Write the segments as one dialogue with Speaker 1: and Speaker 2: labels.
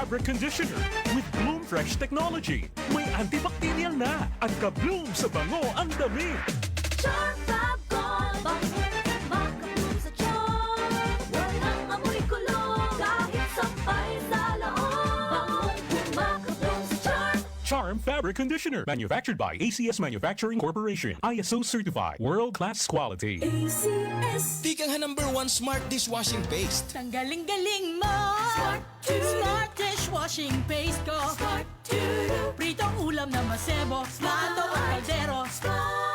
Speaker 1: Fabric Conditioner with Bloom Fresh technology. May antibacterial na at ka-bloom sa bango ang damit.
Speaker 2: Charm Fab Gold, makabloom sa charm. Walang amoy kulong, kahit sampay sa loob. Makabloom sa charm.
Speaker 1: Charm Fabric Conditioner, manufactured by ACS Manufacturing Corporation. ISO certified, world-class quality.
Speaker 2: ACS.
Speaker 3: Tikang #1 Smart Dishwashing Paste.
Speaker 4: Tanggaling-galing mo! Smart dishwashing paste ko!
Speaker 2: Smart to
Speaker 4: Pritong ulam na masebo, plato o kaldero.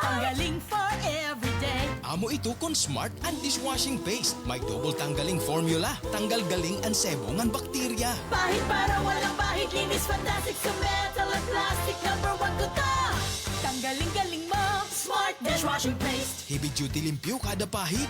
Speaker 4: Tanggaling for everyday.
Speaker 3: Amo ito kon Smart and Dishwashing Paste. May double tanggaling formula. Tanggal galing ang sebo ngan bakterya.
Speaker 4: Pahit para walang pahit, linis fantastic sa metal at plastic. #1 ko to! Tanggaling-galing mo! Smart dishwashing paste.
Speaker 3: Heavy duty limpyo kada pahid.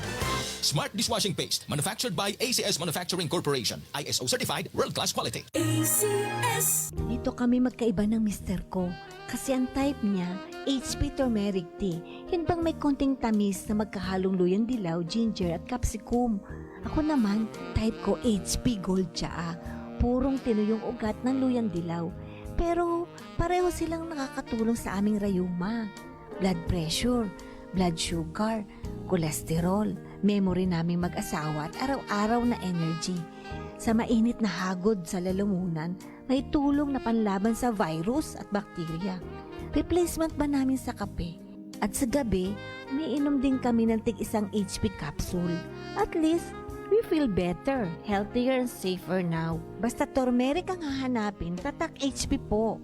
Speaker 3: Smart Dishwashing Paste. Manufactured by ACS Manufacturing Corporation. ISO certified, world-class quality.
Speaker 2: ACS.
Speaker 5: Dito kami magkaiba ng mister ko. Kasi ang type niya, HP turmeric tea. Yun bang may konting tamis na magkahalong luyang dilaw, ginger at capsicum. Ako naman, type ko HP gold tsaa. Purong tinuyong ugat ng luyang dilaw. Pero pareho silang nakakatulong sa aming rayuma. Blood pressure, blood sugar, kolesterol, memory naming mag-asawa at araw-araw na energy. Sa mainit na hagod sa lalamunan, may tulong na panlaban sa virus at bakterya. Replacement ba namin sa kape? At sa gabi, umiinom din kami ng tig-isang HP capsule. At least, we feel better, healthier and safer now. Basta turmeric ang hahanapin, tatak HP po.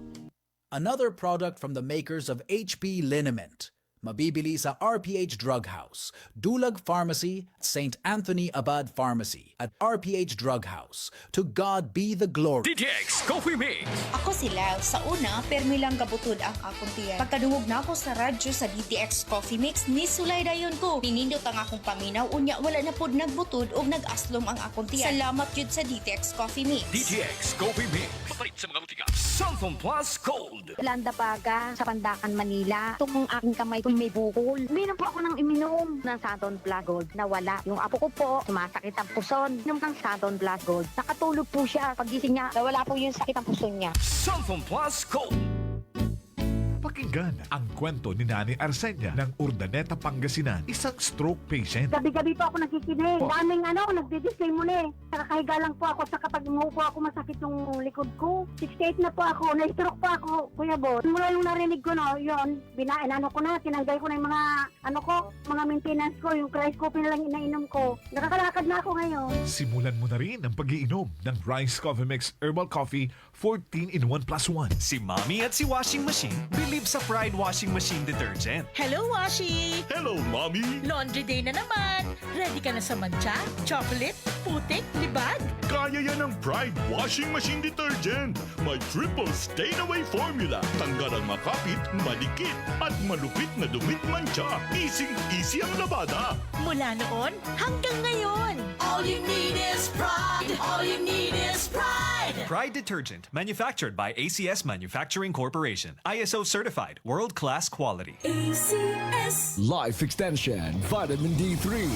Speaker 6: Another product from the makers of HP Liniment. Mabibili sa RPH Drug House, Dulag Pharmacy, St. Anthony Abad Pharmacy, at RPH Drug House. To God be the glory.
Speaker 1: DTX Coffee Mix.
Speaker 7: Ako sila, sa una, permi lang kabutod ang akong tiyan. Pagkadungog na ako sa radyo sa DTX Coffee Mix, ni sulay dayon ko. Pinindot ang akong paminaw, unya wala na pod nagbutod o nag-aslom ang akong tiyan. Salamat yun sa DTX Coffee Mix.
Speaker 1: DTX Coffee Mix. Papalit sa mga butika. Sulfon Plus Gold.
Speaker 8: Landa Baga sa Pandakan, Manila. Itong aking kamay ko may bukol. Uminom po ako ng iminom ng Saturn Plus Gold. Nawala. Yung apo ko po, sumasakit ang puson. Inom ng Saturn Plus Gold. Nakatulog po siya. Pagising niya, nawala po yung sakit ang puson niya.
Speaker 1: Sulfon Plus Gold.
Speaker 9: Pakinggan ang kwento ni Nani Arsenia ng Urdaneta, Pangasinan, isang stroke patient.
Speaker 8: Gabi-gabi po ako nakikinig. Daming nagdi-display muna eh. Nakakahiga lang po ako sa kapag umuupo ako masakit yung likod ko. 68 na po ako, na-stroke po ako, Kuya Boss. Mula yung narinig ko yun, ko na, tinanggal ko na yung mga, mga maintenance ko, yung rice coffee na lang inainom ko. Nakakalakad na ako ngayon.
Speaker 9: Simulan mo na rin ang pag-iinom ng Rice Coffee Mix Herbal Coffee 14-in-1+1.
Speaker 10: Si Mommy at si Washing Machine believe sa Pride Washing Machine Detergent.
Speaker 4: Hello, Washi!
Speaker 1: Hello, Mommy.
Speaker 4: Laundry day na naman! Ready ka na sa mancha, chocolate, putik, libag?
Speaker 1: Kaya yan ang Pride Washing Machine Detergent. May triple stain-away formula. Tanggal ang makapit, madikit, at malupit na dumit mancha. Easy ang labada.
Speaker 4: Mula noon hanggang ngayon. All you need is pride. All you need is pride.
Speaker 10: Pride Detergent, manufactured by ACS Manufacturing Corporation. ISO certified, world-class quality.
Speaker 2: ACS.
Speaker 11: Life Extension Vitamin D3.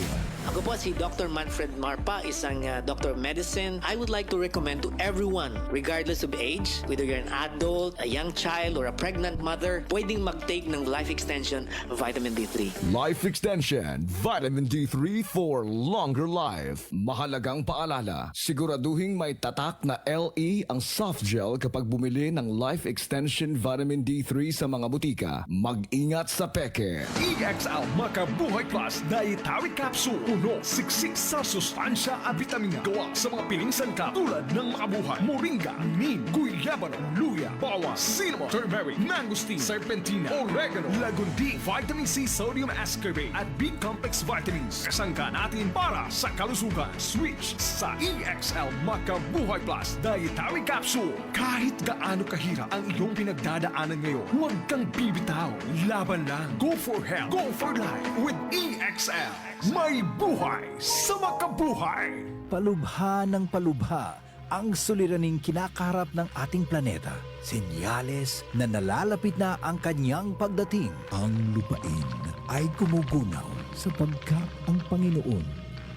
Speaker 12: Ako po si Dr. Manfred Marpa, isang Dr. Medicine. I would like to recommend to everyone, regardless of age, whether you're an adult, a young child, or a pregnant mother, pwedeng mag-take ng Life Extension Vitamin D3.
Speaker 11: Life Extension Vitamin D3 for longer life. Mahalagang paalala, siguraduhin may tatak na LE ang soft gel kapag bumili ng Life Extension Vitamin D3 sa mga butika. Mag-ingat sa peke.
Speaker 9: EXL Makabuhay Plus Dietary Capsule. Puno, siksik sa sustansya at vitamin gawa sa mga piling sangkap tulad ng makabuhay, moringa, neem, guyabano, luya, bawang, cinnamon, turmeric, mangosteen, serpentina, oregano, lagundi, vitamin C, sodium ascorbate at B-complex vitamins. Kasangka natin para sa kalusugan. Switch sa EXL Makabuhay Plus Dietary Capsule. Kahit gaano kahirap ang iyong pinagdadaanan ngayon, huwag kang bibitaw. Laban lang. Go for health. Go for life with EXL. May buhay sa makabuhay.
Speaker 13: Palubha ng palubha ang suliraning kinakaharap ng ating planeta. Senyales na nalalapit na ang kanyang pagdating. Ang lupain ay gumugunaw sapagkat ang Panginoon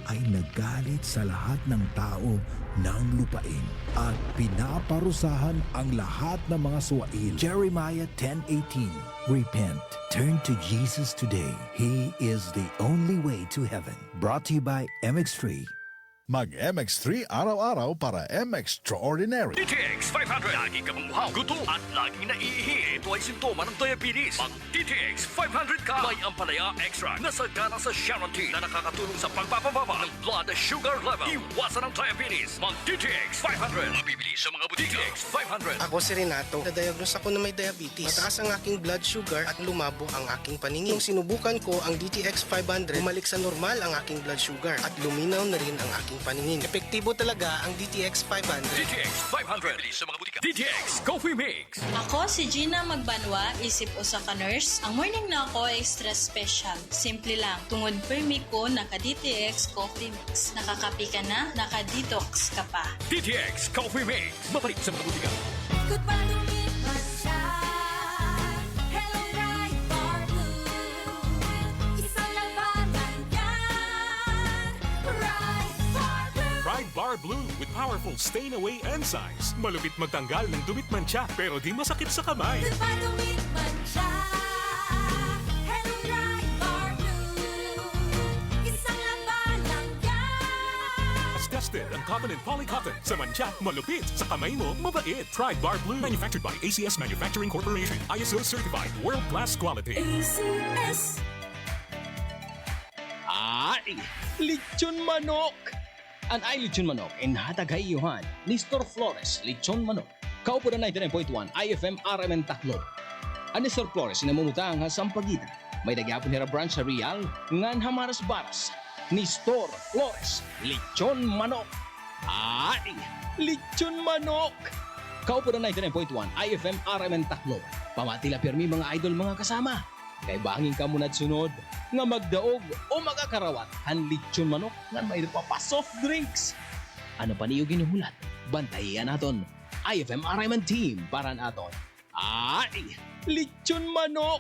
Speaker 13: ay nagalit sa lahat ng tao ng lupain at pinaparusahan ang lahat ng mga suwail. Jeremiah 10:18. Repent. Turn to Jesus today. He is the only way to heaven. Brought to you by MX3.
Speaker 14: Mag-MX3 araw-araw para MX-Extraordinary.
Speaker 9: DTX 500. Laging kamuhaw, gutom at laging naiihi. Ito ay simptoma ng diabetes. Mag DTX 500 ka. May ampalaya extra na sagana sa Sharon T na nakakatulong sa pagpapababa ng blood sugar level. Iwasan ang diabetes. Mag DTX 500. Mabibili sa mga butika. DTX 500.
Speaker 15: Ako si Renato. Na-diagnose ako na may diabetes. Mataas ang aking blood sugar at lumabo ang aking paningin. Nung sinubukan ko ang DTX 500, bumalik sa normal ang aking blood sugar at luminaw na rin ang aking paningin. Epektibo talaga ang DTX 500.
Speaker 9: DTX 500. Bili sa mga butika. DTX Coffee Mix.
Speaker 16: Ako si Gina Magbanwa, isip usa ka nurse. Ang morning na ako extra special. Simple lang. Tungod permi ko naka-DTX Coffee Mix. Nakakapi ka na, naka-detox ka pa.
Speaker 9: DTX Coffee Mix. Mabalik sa mga butika.
Speaker 4: Goodbye to me, Masya. Hello, right for blue. Isang labanan yan. Right for blue.
Speaker 17: Pride Bar Blue with powerful stain-away enzymes. Malupit magtanggal ng dumit mancha pero di masakit sa kamay.
Speaker 4: Goodbye to me, Masya. Hello, right for blue. Isang labanan yan.
Speaker 17: As tested ang cotton and polycotton. Sa mancha, malupit. Sa kamay mo, mabait. Pride Bar Blue. Manufactured by ACS Manufacturing Corporation. ISO certified. World-class quality.
Speaker 2: ACS.
Speaker 18: Ay! Lechon manok! An ay lechon manok in hatagay Johan ni Store Flores Lechon Manok. Kaupo na 99.1 IFM RMN Tacloban. Ani Store Flores namumutang ha Sampaguita. May nagyapon nila branch sa Real ngan Hamaras Baras. Ni Store Flores Lechon Manok. Ay! Lechon manok! Kaupo na 99.1 IFM RMN Tacloban. Pamatila pirmi mga idol mga kasama. Kay bangin ka muna sunod nga magdaog o magakarawat ang lechon manok nga may pa soft drinks. Ano pa niyo ginuhulat? Bantayan naton. IFM RMN team para naton. Ay! Lechon manok!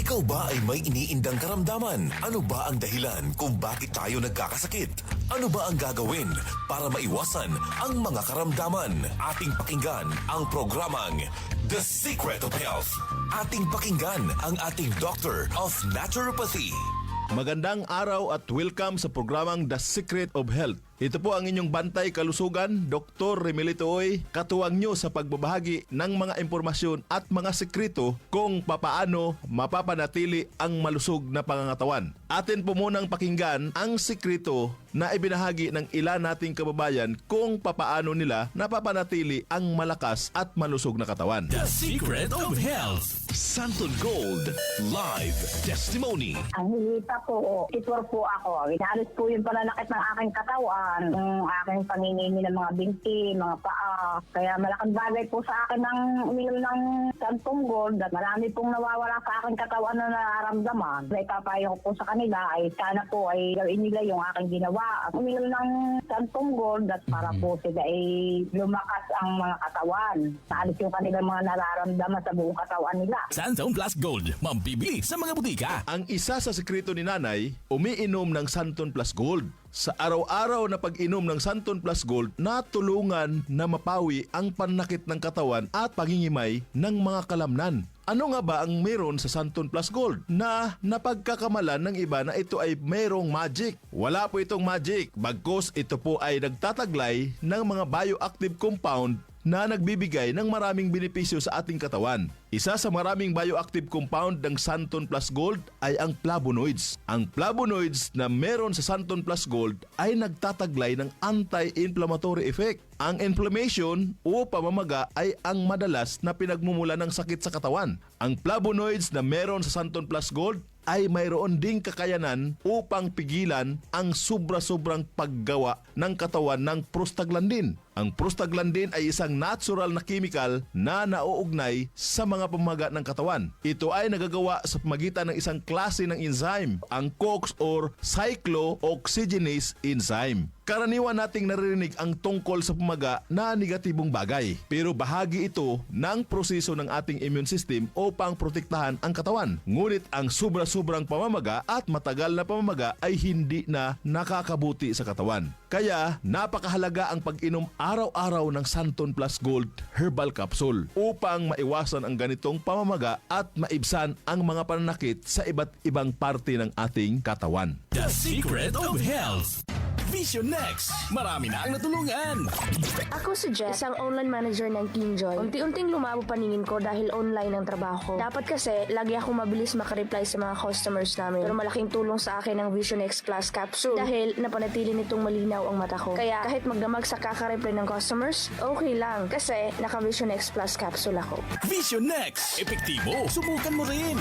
Speaker 19: Ikaw ba ay may iniindang karamdaman? Ano ba ang dahilan kung bakit tayo nagkakasakit? Ano ba ang gagawin para maiwasan ang mga karamdaman? Ating pakinggan ang programang The Secret of Health. Ating pakinggan ang ating Doctor of Naturopathy.
Speaker 1: Magandang araw at welcome sa programang The Secret of Health. Ito po ang inyong bantay kalusugan, Dr. Remelito Oy, katuwang nyo sa pagbabahagi ng mga impormasyon at mga sekreto kung papaano mapapanatili ang malusog na pangangatawan. Atin po munang pakinggan ang sekreto na ibinahagi ng ilan nating kababayan kung papaano nila napapanatili ang malakas at malusog na katawan.
Speaker 19: The Secret of Health. Santon Gold Live Testimony.
Speaker 8: Ang hilita po, titwar po ako. Inalis po yung pananakit ng aking katawan, ng aking panginginig ng mga binti, mga paa. Kaya malaking bagay po sa akin ng uminom ng Santong Gold at marami pong nawawala sa aking katawan na nararamdaman. Ipapayo ko po sa kanila ay sana po ay gawin nila yung aking ginawa. Uminom ng Santong Gold at para po sila ay lumakas ang mga katawan. Naalis yung kanilang mga nararamdaman sa buong katawan nila.
Speaker 19: Santon Plus Gold, mambibili sa mga butika.
Speaker 1: Ang isa sa sekreto ni Nanay, umiinom ng Santon Plus Gold. Sa araw-araw na pag-inom ng Santon Plus Gold, natulungan na mapawi ang pananakit ng katawan at pangingimay ng mga kalamnan. Ano nga ba ang meron sa Santon Plus Gold na napagkakamalan ng iba na ito ay mayroong magic? Wala po itong magic, bagkus ito po ay nagtataglay ng mga bioactive compound na nagbibigay ng maraming benepisyo sa ating katawan. Isa sa maraming bioactive compound ng Santon Plus Gold ay ang flavonoids. Ang flavonoids na meron sa Santon Plus Gold ay nagtataglay ng anti-inflammatory effect. Ang inflammation o pamamaga ay ang madalas na pinagmumula ng sakit sa katawan. Ang flavonoids na meron sa Santon Plus Gold ay mayroon ding kakayanan upang pigilan ang sobra-sobrang paggawa ng katawan ng prostaglandin. Ang prostaglandin ay isang natural na chemical na nauugnay sa mga pamamaga ng katawan. Ito ay nagagawa sa pamagitan ng isang klase ng enzyme, ang COX or cyclooxygenase enzyme. Karaniwan nating naririnig ang tungkol sa pamaga na negatibong bagay. Pero bahagi ito ng proseso ng ating immune system upang protektahan ang katawan. Ngunit ang sobra-sobrang pamamaga at matagal na pamamaga ay hindi na nakakabuti sa katawan. Kaya napakahalaga ang pag-inom araw-araw ng Santon Plus Gold Herbal Capsule upang maiwasan ang ganitong pamamaga at maibsan ang mga pananakit sa iba't ibang parte ng ating katawan.
Speaker 3: The Secret of Health. Vision Next. Marami na ang natulungan.
Speaker 20: Ako si Jess, isang online manager ng Kinjoy. Unti-unting lumabo paningin ko dahil online ang trabaho ko. Dapat kasi, lagi akong mabilis makareply sa mga customers namin. Pero malaking tulong sa akin ang Vision X Plus Capsule dahil napanatili nitong malinaw ang mata ko. Kaya kahit magdamag sa kakareply ng customers, okay lang kasi naka Vision X Plus Capsule ako.
Speaker 3: Vision Next. Epektibo. Subukan mo rin.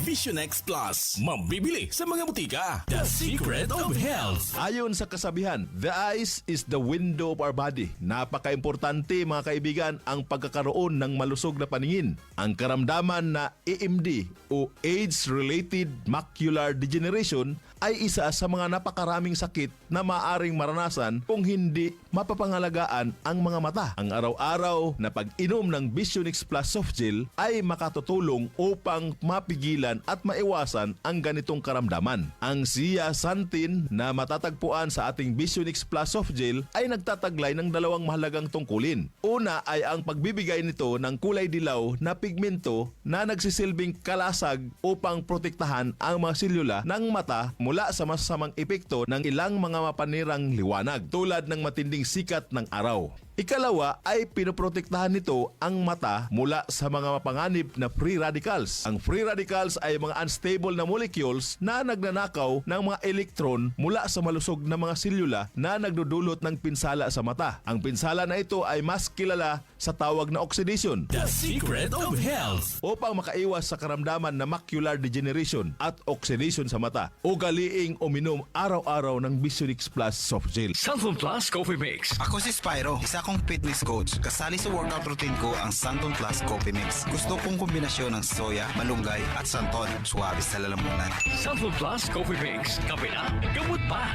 Speaker 3: Vision X Plus. Mabibili sa mga butika. The Secret of Health.
Speaker 1: Ayon sa kasabihan, the eyes is the window of our body. Napaka-importante mga kaibigan ang pagkakaroon ng malusog na paningin. Ang karamdaman na AMD o Age-Related Macular Degeneration ay isa sa mga napakaraming sakit na maaring maranasan kung hindi mapapangalagaan ang mga mata. Ang araw-araw na pag-inom ng Vision X Plus Soft Gel ay makatutulong upang mapigilan at maiwasan ang ganitong karamdaman. Ang zeaxanthin na matatagpuan sa ating Vision X Plus Soft Gel ay nagtataglay ng dalawang mahalagang tungkulin. Una ay ang pagbibigay nito ng kulay dilaw na pigmento na nagsisilbing kalasag upang protektahan ang mga selula ng mata mula sa masasamang epekto ng ilang mga mapanirang liwanag tulad ng matinding sikat ng araw. Ikalawa ay pinoprotektahan nito ang mata mula sa mga mapanganib na free radicals. Ang free radicals ay mga unstable na molecules na nagnanakaw ng mga elektron mula sa malusog na mga selula na nagdudulot ng pinsala sa mata. Ang pinsala na ito ay mas kilala sa tawag na oxidation.
Speaker 3: The Secret of Health.
Speaker 1: Upang makaiwas sa karamdaman na macular degeneration at oxidation sa mata, ugaliing uminom araw-araw ng Vision X Plus Soft Gel.
Speaker 10: Santon Plus Coffee Mix.
Speaker 21: Ako si Spyro, isa akong fitness coach. Kasali sa workout routine ko ang Santon Plus Coffee Mix. Gusto kong kombinasyon ng soya, malunggay at santon. Suwabe sa lalamunan.
Speaker 10: Santon Plus Coffee Mix. Kape na, gamot pa.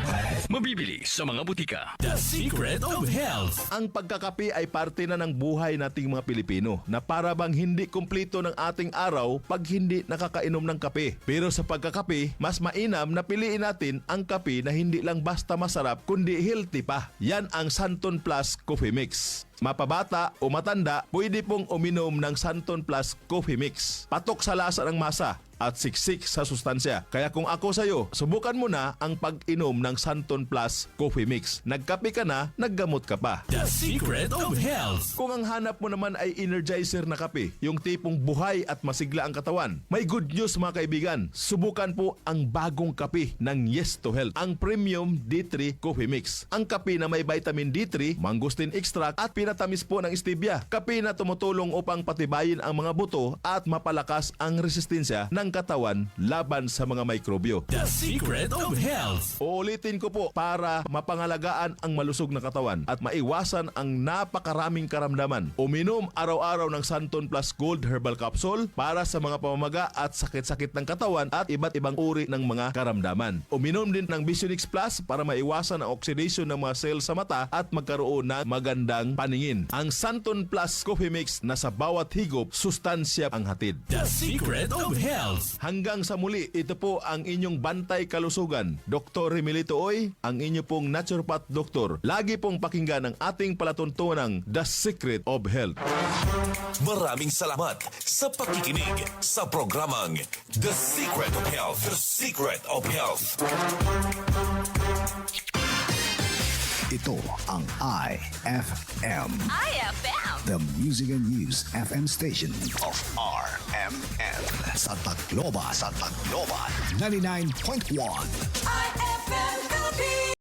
Speaker 10: Mabibili sa mga butika.
Speaker 3: The Secret of Health.
Speaker 1: Ang pagkakape ay parte na ng buhay nating mga Pilipino na para bang hindi kumpleto ng ating araw pag hindi nakakainom ng kape. Pero sa pagkakape, mas mainam na piliin natin ang kape na hindi lang basta masarap kundi healthy pa. Yan ang Santon Plus Coffee Mix. Mapabata o matanda, pwede pong uminom ng Santon Plus Coffee Mix. Patok sa lasa ng masa at siksik sa sustansya. Kaya kung ako sa'yo, subukan mo na ang pag-inom ng Santon Plus Coffee Mix. Nagkape ka na, naggamot ka pa.
Speaker 3: The Secret of Health.
Speaker 1: Kung ang hanap mo naman ay energizer na kape, yung tipong buhay at masigla ang katawan, may good news mga kaibigan. Subukan po ang bagong kape ng Yes to Health, ang Premium D3 Coffee Mix. Ang kape na may vitamin D3, mangosteen extract at pinatamis po ng stevia. Kape na tumutulong upang patibayin ang mga buto at mapalakas ang resistensya ng katawan laban sa mga mikrobyo.
Speaker 3: The Secret of Health.
Speaker 1: Uulitin ko po para mapangalagaan ang malusog na katawan at maiwasan ang napakaraming karamdaman. Uminom araw-araw ng Santon Plus Gold Herbal Capsule para sa mga pamamaga at sakit-sakit ng katawan at iba't ibang uri ng mga karamdaman. Uminom din ng Vision X Plus para maiwasan ang oxidation ng mga cells sa mata at magkaroon ng magandang paningin. Ang Santon Plus Coffee Mix na sa bawat higop, sustansya ang hatid.
Speaker 3: The Secret of Health.
Speaker 1: Hanggang sa muli, ito po ang inyong bantay kalusugan. Dr. Remilito Oy, ang inyo pong naturopath doktor. Lagi pong pakinggan ang ating palatuntunang The Secret of Health.
Speaker 19: Maraming salamat sa pakikinig sa programang The Secret of Health. The Secret of Health.
Speaker 13: Ito ang IFM.
Speaker 4: IFM.
Speaker 13: The Music and News FM station of RMN. Sa Tacloban. 99.1.
Speaker 4: IFM.